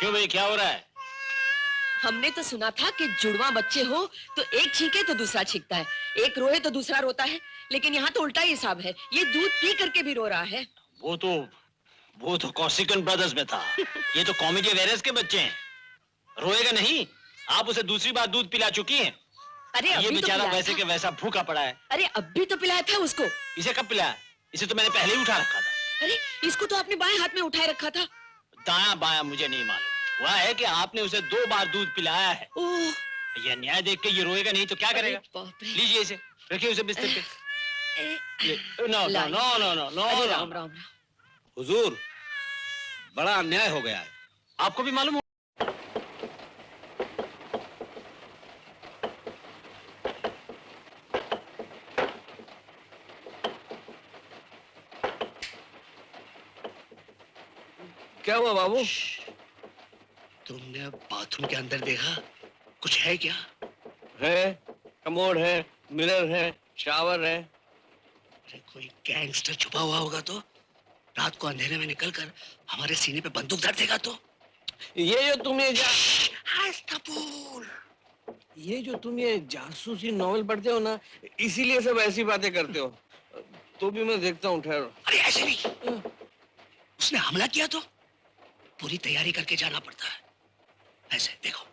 क्यों भाई, क्या हो रहा है? हमने तो सुना था कि जुड़वा बच्चे हो तो एक छींके तो दूसरा छींकता है, एक रोए तो दूसरा रोता है, लेकिन यहाँ तो उल्टा ही हिसाब है। ये दूध पी करके भी रो रहा है। वो तो वो तो कॉर्सिकन ब्रदर्स में था। ये तो कॉमेडी वेरेस के बच्चे हैं। रोएगा नहीं। आप उसे दूसरी बार दूध पिला चुकी हैं। अरे ये अभी तो बेचारा पिलाया वैसे था। के वैसा भूखा पड़ा है। अरे अब भी तो पिलाया था उसको। इसे कब पिलाया? इसे तो मैंने पहले ही उठा रखा था। अरे इसको तो आपने बाएं हाथ में उठाए रखा था। दाया बाया मुझे नहीं मालूम। वह है कि आपने उसे 2 बार दूध पिलाया है। ओह, ये न्याय देख के ये रोएगा नहीं तो क्या करेगा? बाप रे। लीजिए इसे, रखिए उसे बिस्तर पे। No no no no no no. अरे राम राम। हुजूर, बड़ा अन्याय हो गया है। आपको भी मालूम हो? क्या हुआ बाबू? तुमने बाथरूम के अंदर देखा? कुछ है क्या? है, कमोड है, मिरर है, शावर है। अरे कोई गैंगस्टर छुपा हुआ होगा तो रात को अंधेरे में निकलकर हमारे सीने पे बंदूक धर देगा तो। ये जो तुम ये जासूसी नॉवेल पढ़ते हो ना, इसीलिए सब ऐसी बातें करते हो। तो भी मैं देखता हूँ, ठहरो। अरे ऐसे नहीं, उसने हमला किया तो पूरी तैयारी करके जाना पड़ता है। ऐसे देखो।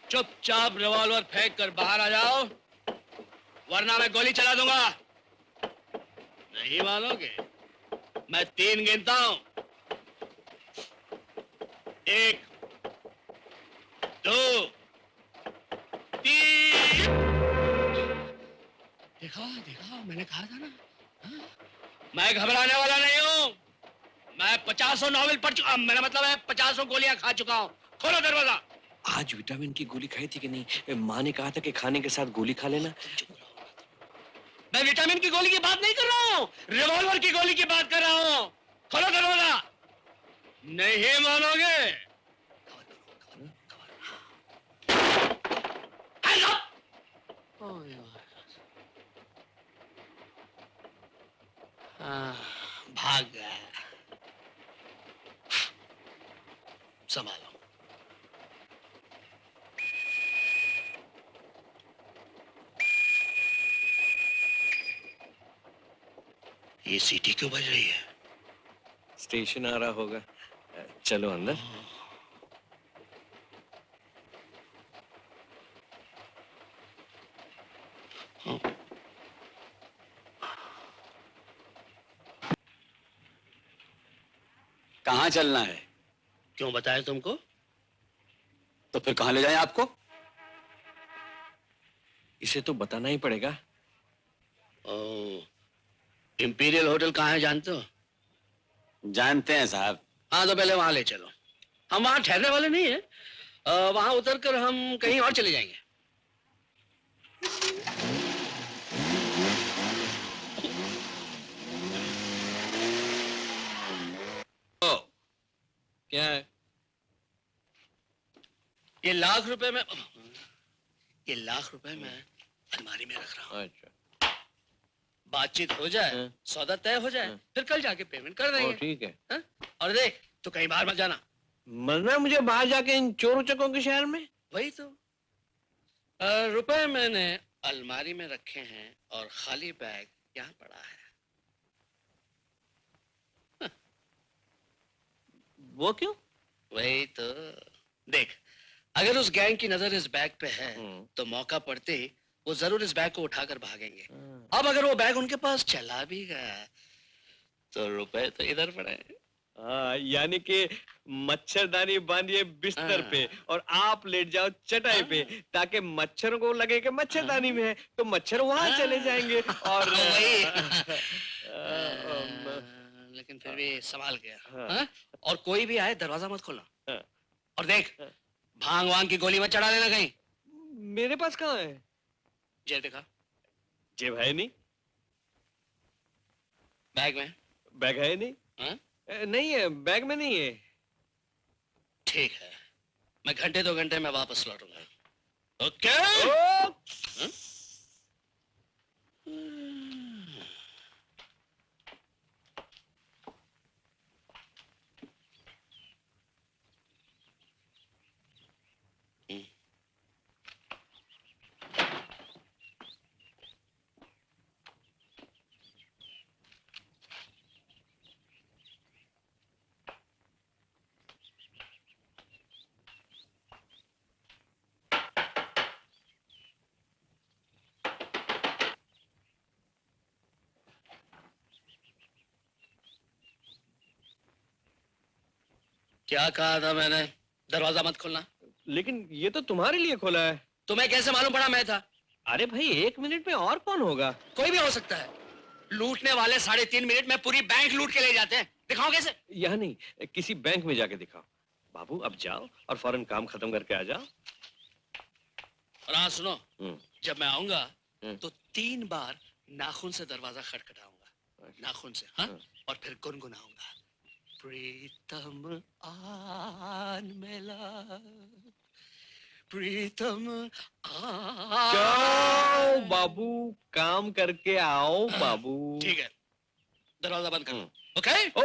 चुपचाप रिवॉल्वर फेंक कर बाहर आ जाओ, वरना मैं गोली चला दूंगा। नहीं मानोगे? मैं 3 गिनता हूं। 1 2 3। देखा देखा, मैंने कहा था ना। मैं घबराने वाला नहीं हूं। मैं 50 नॉवेल पढ़ चुका, मेरा मतलब है 50 गोलियां खा चुका हूं। खोलो दरवाजा। आज विटामिन की गोली खाई थी कि नहीं? माँ ने कहा था कि खाने के साथ गोली खा लेना। मैं विटामिन की गोली की बात नहीं कर रहा हूँ, रिवॉल्वर की गोली की बात कर रहा हूँ। खोलो दरवाजा। नहीं मानोगे? भाग गया। संभालो। ये सीटी क्यों बज रही है? स्टेशन आ रहा होगा। चलो अंदर। कहाँ चलना है? क्यों बताया तुमको? तो फिर कहाँ ले जाएं आपको? इसे तो बताना ही पड़ेगा। इंपीरियल होटल कहाँ है जानते हो? जानते हैं साहब। हाँ तो पहले वहां ले चलो। हम वहां ठहरने वाले नहीं है, वहां उतरकर हम कहीं और चले जाएंगे। क्या है? ये लाख रुपए में अलमारी में रख रहा हूँ। अच्छा, बातचीत हो जाए, हाँ। सौदा तय हो जाए, हाँ। फिर कल जाके पेमेंट कर देंगे। ठीक है। हाँ? और देख, तो कहीं बाहर मत जाना। मरना मुझे बाहर जाके इन चोर उचकों के शहर में? वही तो। रुपए मैंने अलमारी में रखे हैं और खाली बैग यहाँ पड़ा है। वो क्यों? वही तो। देख, अगर उस गैंग की नजर इस बैग पे है तो मौका पड़ते ही वो जरूर इस बैग को उठाकर भागेंगे। अब अगर वो बैग उनके पास चला भी गया तो रुपए तो इधर पड़े। हाँ, यानी कि मच्छरदानी बांधिए बिस्तर पे और आप लेट जाओ चटाई पे, ताकि मच्छरों को लगे कि मच्छरदानी में है, तो मच्छर वहां चले जाएंगे। और वही। लेकिन फिर भी संभाल गया। हाँ? और कोई भी आए दरवाजा मत खोलना। और देख, भांग वांग की गोली मत चढ़ा लेना कहीं। मेरे पास कहाँ है? जेब दिखा। जेब है नहीं। बैग में? बैग है नहीं? हाँ? नहीं है, बैग में नहीं है। ठीक है, मैं घंटे 2 घंटे में वापस लौटूंगा। ओके? ओ! हाँ? क्या कहा था मैंने? दरवाजा मत खोलना। लेकिन ये तो तुम्हारे लिए खोला है। तुम्हें कैसे मालूम पड़ा मैं था? अरे भाई 1 मिनट में और कौन होगा? कोई भी हो सकता है। लूटने वाले 3.5 मिनट में पूरी बैंक लूट के ले जाते हैं। दिखाओ कैसे? यहाँ नहीं, किसी बैंक में जाके दिखाओ। बाबू अब जाओ और फौरन काम खत्म करके आ जाओ। और हाँ सुनो, जब मैं आऊंगा हम्म। तो 3 बार नाखून से दरवाजा खटखटाऊंगा। नाखून से, हाँ? और फिर गुनगुनाऊंगा। प्रीतम आन मेला, प्रीतम आन। जाओ बाबू, काम करके आओ बाबू। ठीक है, दरवाजा बंद करो। ओके? ओ!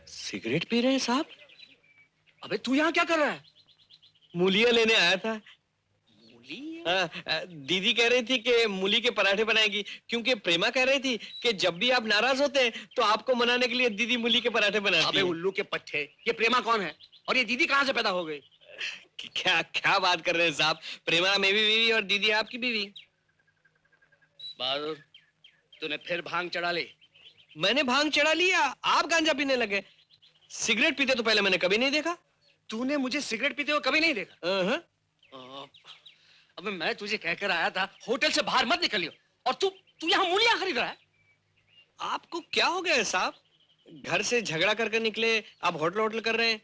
सिगरेट पी रहे हैं साहब? अबे तू यहाँ क्या कर रहा है? मूलियां लेने आया था। मूली? दीदी कह रही थी कि मूली के पराठे बनाएगी, क्योंकि प्रेमा कह रही थी कि जब भी आप नाराज होते हैं तो आपको मनाने के लिए दीदी मूली के पराठे बनाती अबे है। उल्लू के पट्टे, ये प्रेमा कौन है? और ये दीदी कहाँ से पैदा हो गई? क्या क्या बात कर रहे हैं साहब? प्रेमा मेरी बीवी और दीदी आपकी बीवी। बहादुर, तूने फिर भांग चढ़ा ली। मैंने भांग चढ़ा लिया, आप गांजा पीने लगे। सिगरेट पीते तो पहले मैंने कभी नहीं देखा। तूने मुझे सिगरेट पीते हुए कभी नहीं देखा। अहं। अबे मैं तुझे कहकर आया था होटल से बाहर मत निकलियो, और तू तू यहाँ मूलियां खरीद रहा है। आपको क्या हो गया है साहब? घर से झगड़ा करके निकले, आप होटल होटल कर रहे हैं।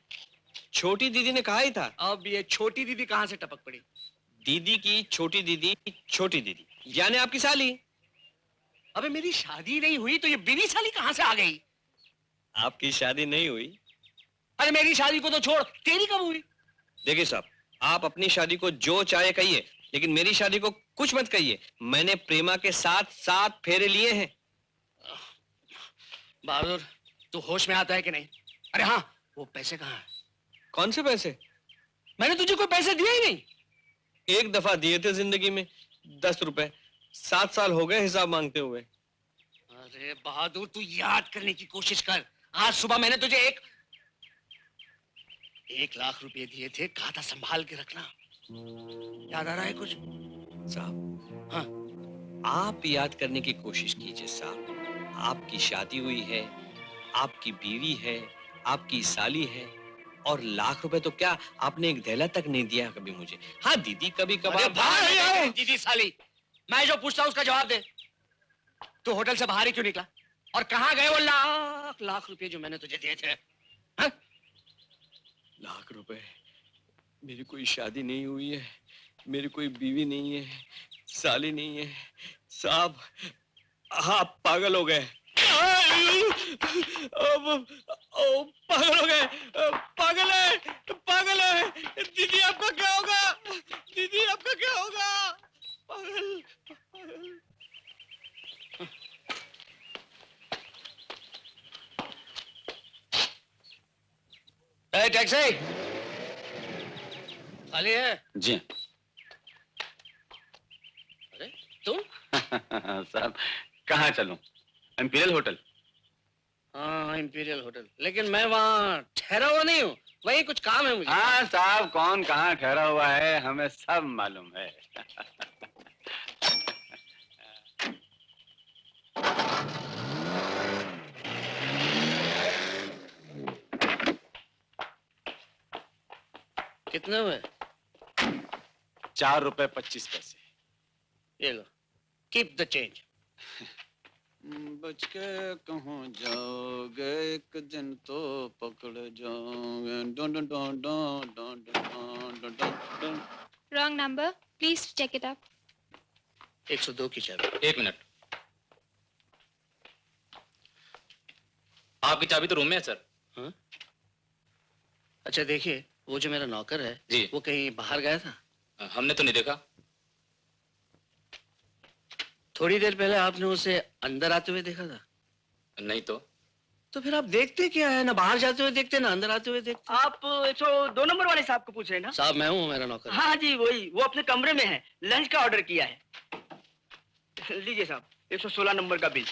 छोटी दीदी ने कहा ही था। अब ये छोटी दीदी कहाँ से टपक पड़ी? दीदी की छोटी दीदी, छोटी दीदी यानी आपकी साली। अबे मेरी शादी नहीं हुई तो ये बिनी साली कहाँ से आ गई? आपकी शादी नहीं हुई? अरे मेरी शादी को तो छोड़, तेरी कब हुई? देखिए साहब, आप अपनी शादी को जो चाहे कहिए, लेकिन मेरी शादी को कुछ मत कहिए। मैंने प्रेमा के साथ 7 फेरे लिए हैं। बहादुर, तू होश में आता है कि नहीं? अरे हाँ, वो पैसे कहाँ हैं? कौन से पैसे? मैंने तुझे कोई पैसे दिए ही नहीं। एक दफा दिए थे जिंदगी में, 10 रुपए। 7 साल हो गए हिसाब मांगते हुए। अरे बहादुर, तू याद करने की कोशिश कर। आज सुबह मैंने तुझे 1 लाख रुपए दिए थे, कहा था संभाल के रखना। याद आ रहा है कुछ? साहब, हाँ। आप याद करने की कोशिश कीजिए साहब। आपकी शादी हुई है, आपकी बीवी है, आपकी साली है, और लाख रुपए तो क्या, आपने एक धेला तक नहीं दिया कभी मुझे। हाँ दीदी कभी अरे कभार। भाई, दीदी साली, मैं जो पूछता हूँ उसका जवाब दे। तू होटल से बाहर ही क्यों निकला? और कहाँ गए वो लाख रुपए जो मैंने तुझे दिए थे? हाँ? लाख रुपए? मेरी कोई शादी नहीं हुई है, मेरी कोई बीवी नहीं है, साली नहीं है साहब। आप पागल हो गए। पागल हो गए, पागल है, पागल है। दीदी आपका क्या होगा? दीदी आपका क्या होगा? पागल, पागल। टैक्सी खाली है? जी अरे तुम? साहब, कहाँ चलूं? Imperial hotel. हाँ, इंपीरियल होटल, लेकिन मैं वहाँ ठहरा हुआ नहीं हूँ, वही कुछ काम है मुझे। हाँ साहब, कौन कहाँ ठहरा हुआ है हमें सब मालूम है। कितने हुए? 4 रुपए 25 पैसे। ये लो, कीप द चेंज। बच के कहाँ जाओगे, एक दिन तो पकड़ जाओगे। डों डों डों डों डों डों डों डों डों। Wrong number. Please check it up. 102 की चाबी। एक मिनट, आपकी चाबी तो रूम में है सर। हाँ? अच्छा देखिए, वो जो मेरा नौकर है जी। वो कहीं बाहर गया था? हमने तो नहीं देखा। थोड़ी देर पहले आपने उसे अंदर आते हुए देखा था? नहीं तो फिर आप देखते क्या है? ना बाहर जाते हुए देखते ना अंदर आते हुए देखते। आप 102 नंबर वाले साहब को पूछ रहे हैं ना? साहब मैं हूँ, मेरा नौकर। हाँ जी वही, वो अपने कमरे में है, लंच का ऑर्डर किया है। लीजिए साहब 116 नंबर का बिल।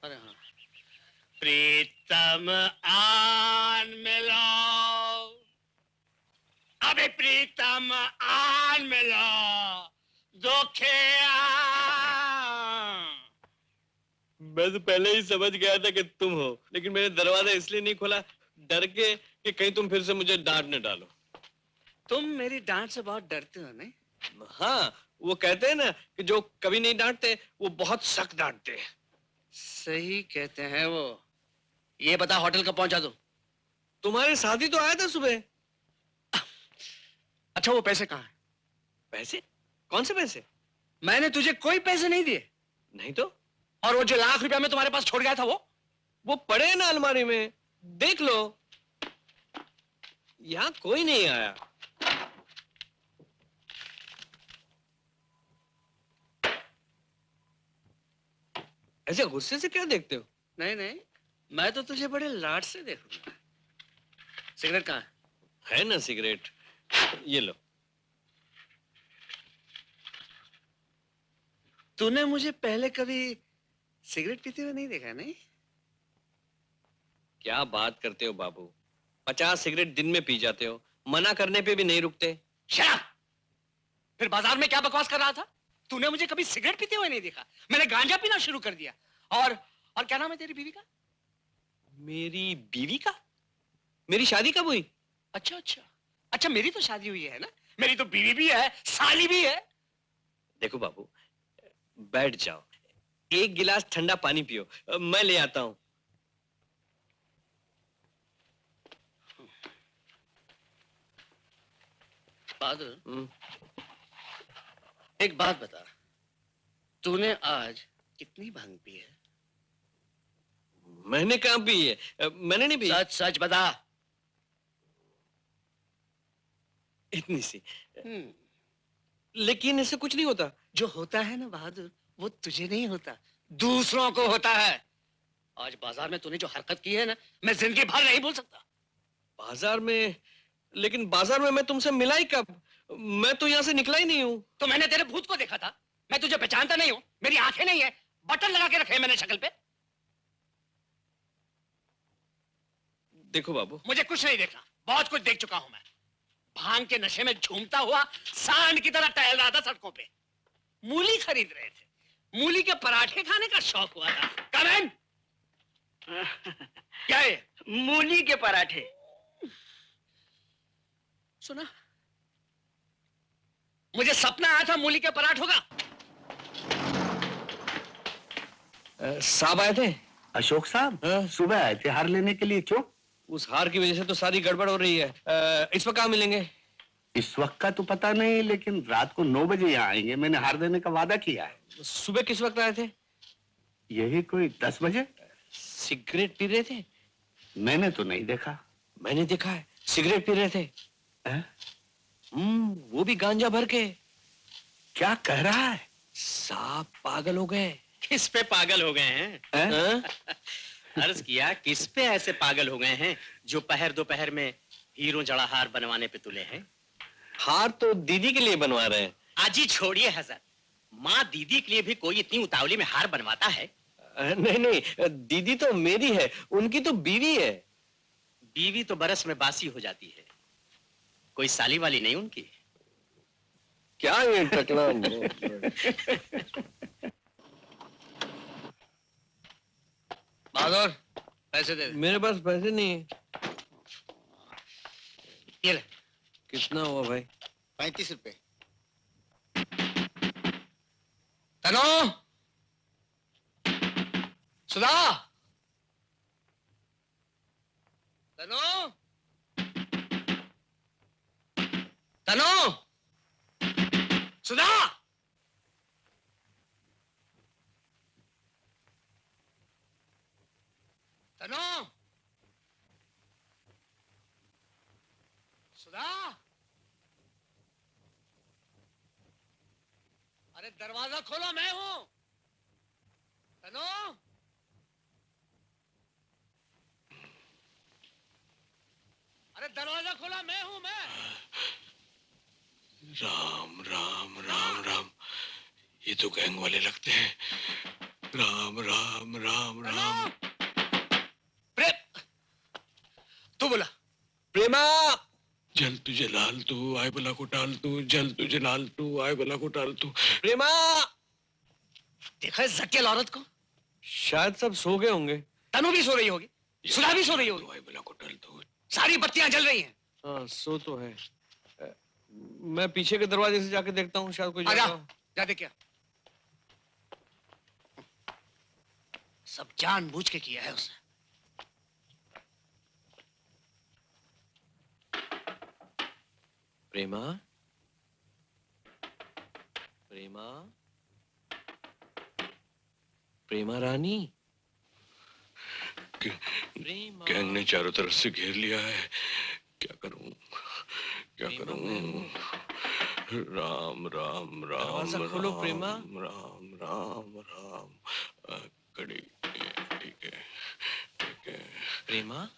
अरे हाँ, प्रीतम आन मिलो, अबे प्रीतम आन मिलो, दुखे मैं तो पहले ही समझ गया था कि तुम हो, लेकिन मैंने दरवाजा इसलिए नहीं खोला, डर के कि कहीं तुम फिर से मुझे डांट न डालो। तुम मेरी डांट से बहुत डरते हो नहीं? हाँ, वो कहते हैं ना कि जो कभी नहीं डांटते वो बहुत सख्त डांटते हैं। सही कहते हैं वो। ये बता, होटल कब पहुंचा दूं? तुम्हारे साथ ही तो आया था सुबह। अच्छा वो पैसे कहाँ हैं? पैसे? कौन से पैसे? मैंने तुझे कोई पैसे नहीं दिए। नहीं तो? और वो जो लाख रुपया मैं तुम्हारे पास छोड़ गया था वो पड़े हैं ना अलमारी में, देख लो। यहाँ कोई नहीं आया। ऐसे गुस्से से क्या देखते हो? नहीं नहीं, मैं तो तुझे बड़े लाड से देखूंगा। सिगरेट कहाँ है? है ना सिगरेट, ये लो। तूने मुझे पहले कभी सिगरेट पीते हुए नहीं देखा नहीं? क्या बात करते हो बाबू, 50 सिगरेट दिन में पी जाते हो, मना करने पे भी नहीं रुकते। शराब! फिर बाजार में क्या बकवास कर रहा था? तूने मुझे कभी सिगरेट पीते हुए नहीं देखा। मैंने गांजा पीना शुरू कर दिया। और क्या नाम है तेरी बीवी का? मेरी बीवी का? मेरी शादी कब हुई? अच्छा अच्छा अच्छा, मेरी तो शादी हुई है ना, मेरी तो बीवी भी है, साली भी है। देखो बाबू, बैठ जाओ, एक गिलास ठंडा पानी पियो, मैं ले आता हूं। बहादुर, एक बात बता, तूने आज कितनी भांग पी है? मैंने कहाँ पी है? मैंने नहीं पी। सच सच बता। इतनी सी। लेकिन इससे कुछ नहीं होता। जो होता है ना बहादुर, वो तुझे नहीं होता, दूसरों को होता है। आज बाजार में तूने जो हरकत की है ना, मैं जिंदगी भर नहीं भूल सकता। बाजार में? लेकिन बाजार में मैं तुमसे मिला ही कब? मैं तो यहाँ से निकला ही नहीं हूँ। तो मैंने तेरे भूत को देखा था, मैं तुझे पहचानता नहीं हूँ, मेरी आंखें नहीं है, बटन लगा के रखे हैं मैंने शक्ल पे। देखो बाबू, मुझे कुछ नहीं देखना, बहुत कुछ देख चुका हूं मैं। भांग के नशे में झूमता हुआ सांड की तरह टहल रहा था सड़कों पे। मूली खरीद रहे थे, मूली के पराठे खाने का शौक हुआ था। कमेन! क्या है? मूली के पराठे। सुना, मुझे सपना आया था मूली के पराठों का। साहब आए थे? अशोक साहब सुबह आए थे हार लेने के लिए, क्यों? उस हार की वजह से तो सारी गड़बड़ हो रही है। इस वक्त कहाँ मिलेंगे? इस वक्त का तो पता नहीं, लेकिन रात को 9 बजे यहाँ आएंगे, मैंने हार देने का वादा किया है। सुबह किस वक्त आए थे? यही कोई 10 बजे। सिगरेट पी रहे थे? मैंने तो नहीं देखा। मैंने देखा है, सिगरेट पी रहे थे। वो भी गांजा भर के। क्या कह रहा है? साहब पागल हो गए। किस पे पागल हो गए हैं? अर्ज किया, किस पे ऐसे पागल हो गए हैं जो पहर दोपहर में हीरो जड़ा हार बनवाने पे तुले हैं? हार तो दीदी के लिए बनवा रहे हैं। आजी छोड़िए हजरत, माँ दीदी के लिए भी कोई इतनी उतावली में हार बनवाता है? नहीं नहीं, दीदी तो मेरी है, उनकी तो बीवी है। बीवी तो बरस में बासी हो जाती है, कोई साली वाली नहीं उनकी। क्या ये टकला बहादुर पैसे दे दे। मेरे पास पैसे नहीं है। ये ले। कितना हुआ भाई? 35 रुपए। तनो, सुधा, तनो, तनो, सुधा। तनो, सुधा। अरे दरवाजा खोलो, मैं हूं। तनो, अरे दरवाजा खोला, मैं हूं मैं। राम राम राम राम, ये तो गैंग वाले लगते हैं। राम राम राम राम। तू बोला। प्रेमा, जल तुझे लाल तू आए बला को टाल तू, जल तुझे लाल तू आए बला को टाल तू। प्रेमा, देखा इस जकेल औरत को? शायद सब सो गए होंगे। तनु भी सो रही होगी, सुधा भी सो रही होगी, आए बला को टाल तू। सारी बत्तियां जल रही हैं। हाँ, सो तो है। मैं पीछे के दरवाजे से जाके देखता हूँ, शायद कोई आजा, जागा हो। जा देख क्या। सब जानबूझ के किया है उसने। प्रेमा, प्रेमा, प्रेमा रानी। गैंग ने चारों तरफ से घेर लिया है। क्या करूं, क्या करूं? राम राम राम खोलो प्रेमा। राम राम राम। कड़ी, ठीक है, ठीक है। प्रेमा,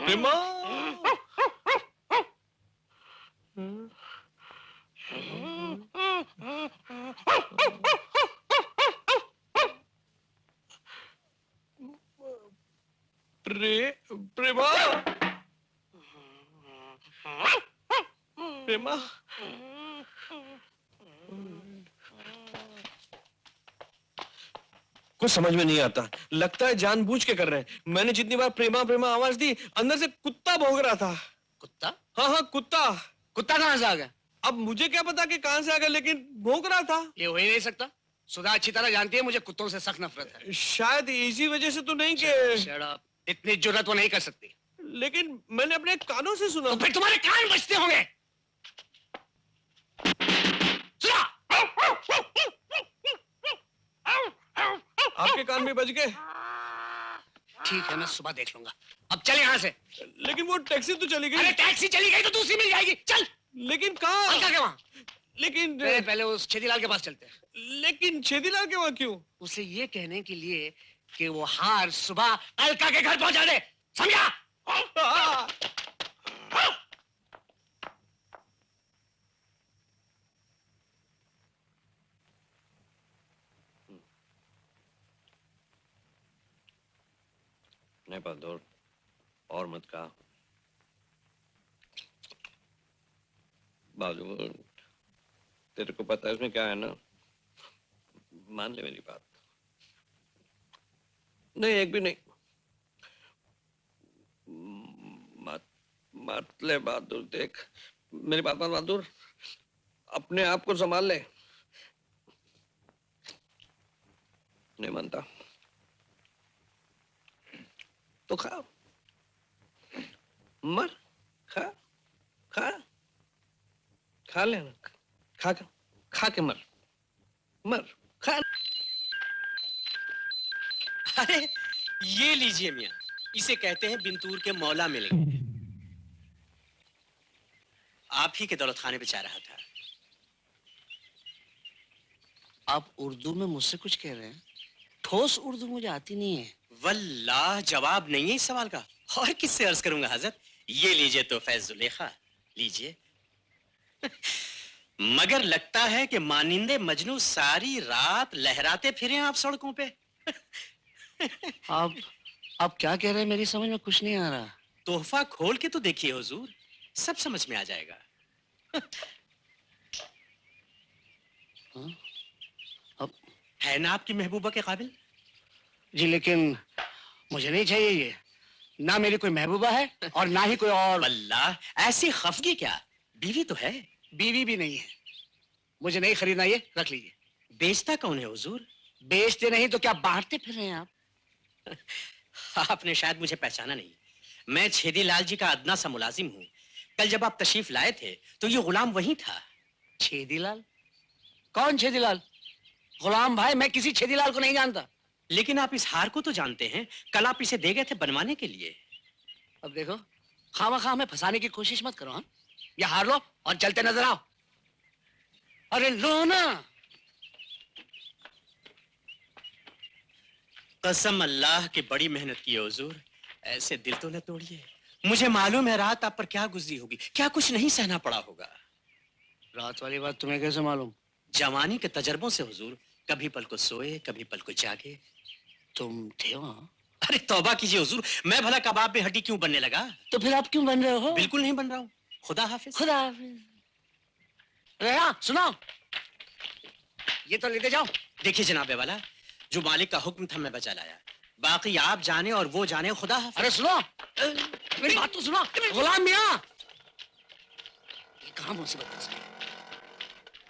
प्रेमा, प्रेमा, प्रेमा। कुछ समझ में नहीं आता, लगता है जानबूझ के कर रहे हैं। मैंने जितनी बार प्रेमा प्रेमा आवाज दी, अंदर से कुत्ता भौंक रहा था। कुत्ता? हाँ हाँ, कुत्ता। कुत्ता कहां से आ गया? अब मुझे क्या पता कि कहां से आ गया, लेकिन भौंक रहा था। ये हो ही नहीं सकता। सुधा अच्छी तरह जानती है मुझे कुत्तों से सख्त नफरत है। शायद इसी वजह से तो नहीं कि Shut up. इतनी जुर्रत वो नहीं कर सकती। लेकिन मैंने अपने कानों से सुना। तो फिर तुम्हारे कान बजते होंगे। सुना? आपके कान में बज गए? ठीक है, मैं सुबह देख लूंगा। अब चल यहाँ से। लेकिन वो टैक्सी तो चली गई। अरे टैक्सी चली गई तो दूसरी मिल जाएगी। चल। लेकिन कहाँ? अलका के वहाँ। लेकिन पहले उस छेदीलाल के पास चलते हैं। लेकिन छेदीलाल के वहाँ क्यों? उसे ये कहने के लिए कि वो हार सुबह अलका के घर पहुंचा दे, समझा? नहीं बहादुर, और मत कहा। बहादुर, तेरे को पता है इसमें क्या है ना? मान ले मेरी बात। नहीं, एक भी नहीं। मत मत ले बहादुर, देख मेरी बात मान बहादुर, अपने आप को संभाल ले। नहीं मानता तो खा, मर, खा खा खा लेना, खा के मर, मर खा। अरे ये लीजिए मियाँ, इसे कहते हैं बिंतूर के मौला मिलेंगे। आप ही के दौलत खाने पे जा रहा था। आप उर्दू में मुझसे कुछ कह रहे हैं? ठोस उर्दू मुझे आती नहीं है। वल्लाह जवाब नहीं है इस सवाल का, और किससे अर्ज करूंगा हजरत। ये लीजिए तो फैज जुलेखा, लीजिए। मगर लगता है कि मानिंदे मजनू सारी रात लहराते फिरे आप सड़कों पे। आप क्या कह रहे हैं, मेरी समझ में कुछ नहीं आ रहा। तोहफा खोल के तो देखिए हुजूर, सब समझ में आ जाएगा। हाँ? अब है ना आपकी महबूबा के काबिल? जी लेकिन मुझे नहीं चाहिए ये। ना मेरी कोई महबूबा है और ना ही कोई और। अल्लाह, ऐसी खफगी क्या? बीवी तो है। बीवी भी नहीं है। मुझे नहीं खरीदना, ये रख लीजिए। बेचता कौन है हुजूर? बेचते नहीं तो क्या बांटते फिर रहे हैं आप? आपने शायद मुझे पहचाना नहीं। मैं छेदीलाल जी का अदना सा मुलाजिम हूँ। कल जब आप तशरीफ लाए थे तो ये गुलाम वही था। छेदीलाल? कौन छेदीलाल? गुलाम भाई, मैं किसी छेदीलाल को नहीं जानता। लेकिन आप इस हार को तो जानते हैं, कल आप इसे दे गए थे बनवाने के लिए। अब देखो, खामखा हमें फंसाने की कोशिश मत करो। हाँ, ये हार लो और चलते नजर आओ। अरे लो ना। कसम अल्लाह की बड़ी मेहनत की है हुजूर, ऐसे दिल तो न तोड़िए। मुझे मालूम है रात आप पर क्या गुजरी होगी, क्या कुछ नहीं सहना पड़ा होगा। रात वाली बात तुम्हें कैसे मालूम? जवानी के तजर्बों से हुजूर, कभी पल को सोए कभी पल को जागे। तुम थे वहां? अरे तौबा कीजिए हुजूर, मैं भला कबाब में हड्डी क्यों बनने लगा? तो फिर आप क्यों बन रहे हो? बिल्कुल नहीं बन रहा हूँ। खुदा हाफिज। खुदा हाफिज। अरे हाँ, सुनो, ये तो लेते जाओ। देखिए जनाबे वाला, जो मालिक का हुक्म था मैं बचा लाया, बाकी आप जाने और वो जाने। खुदा हाफिज। अरे सुनो, मेरी बात तो सुनो। गुलाम मियां, ये कहाँ मुसीबत है?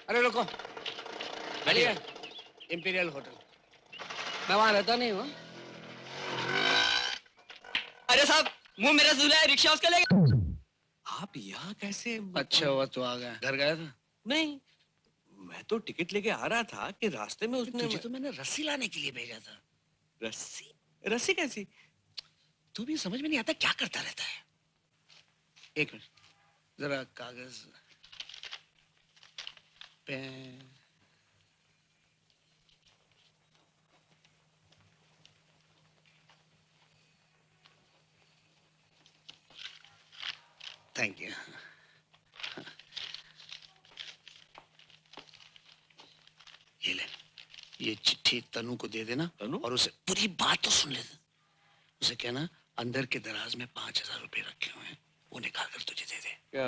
अरे रुको, चलिए इंपीरियल होटल। मैं वहां रहता नहीं हूँ। अरे साहब, मुंह मेरा झूला है, रिक्शा उसका लेगा। आप यहाँ कैसे? अच्छा हुआ तो आ गया। घर गया था? नहीं, मैं तो टिकट लेके आ रहा था कि रास्ते में उसने तुझे तो मैंने रस्सी लाने के लिए भेजा था। रस्सी? रस्सी कैसी? तू भी समझ में नहीं आता क्या करता रहता है। एक मिनट, जरा कागज पेन। Thank you. ये ले, ये चिट्ठी तनु को दे देना। तनु? और उसे पूरी बात तो सुन लेना। उसे कहना अंदर के दराज में 5,000 रुपए रखे हुए हैं, वो निकाल कर तुझे दे दे। क्या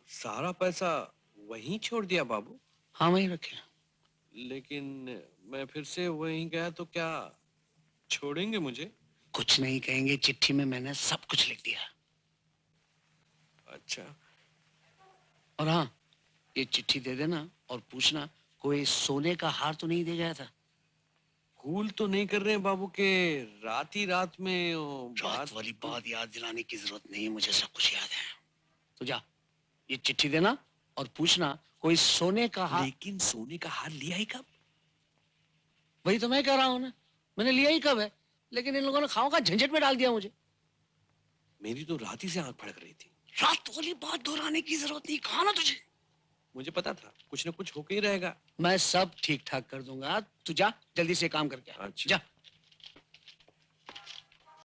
सारा पैसा वहीं छोड़ दिया बाबू? हाँ वहीं रखे। लेकिन मैं फिर से वहीं गया तो क्या छोड़ेंगे मुझे? कुछ नहीं कहेंगे, चिट्ठी में मैंने सब कुछ लिख दिया। अच्छा। और हाँ, ये चिट्ठी दे देना और पूछना कोई सोने का हार तो नहीं दे गया था। भूल तो नहीं कर रहे हैं बाबू के रात ही रात में रात वाली बात याद दिलाने की जरूरत नहीं है, मुझे सब कुछ याद है। तो जा, ये चिट्ठी देना और पूछना कोई सोने का हार। लेकिन सोने का हार लिया ही कब? वही तो मैं कह रहा हूँ ना, मैंने लिया ही कब है, लेकिन इन लोगों ने खाओ का झंझट में डाल दिया मुझे। मेरी तो रात ही से आंख फड़क रही थी। रात वाली बात दोहराने की जरूरत नहीं, कहा ना तुझे। मुझे पता था कुछ न कुछ होके ही रहेगा। मैं सब ठीक ठाक कर दूंगा, तू जा जल्दी से काम करके आ। अच्छा। जा।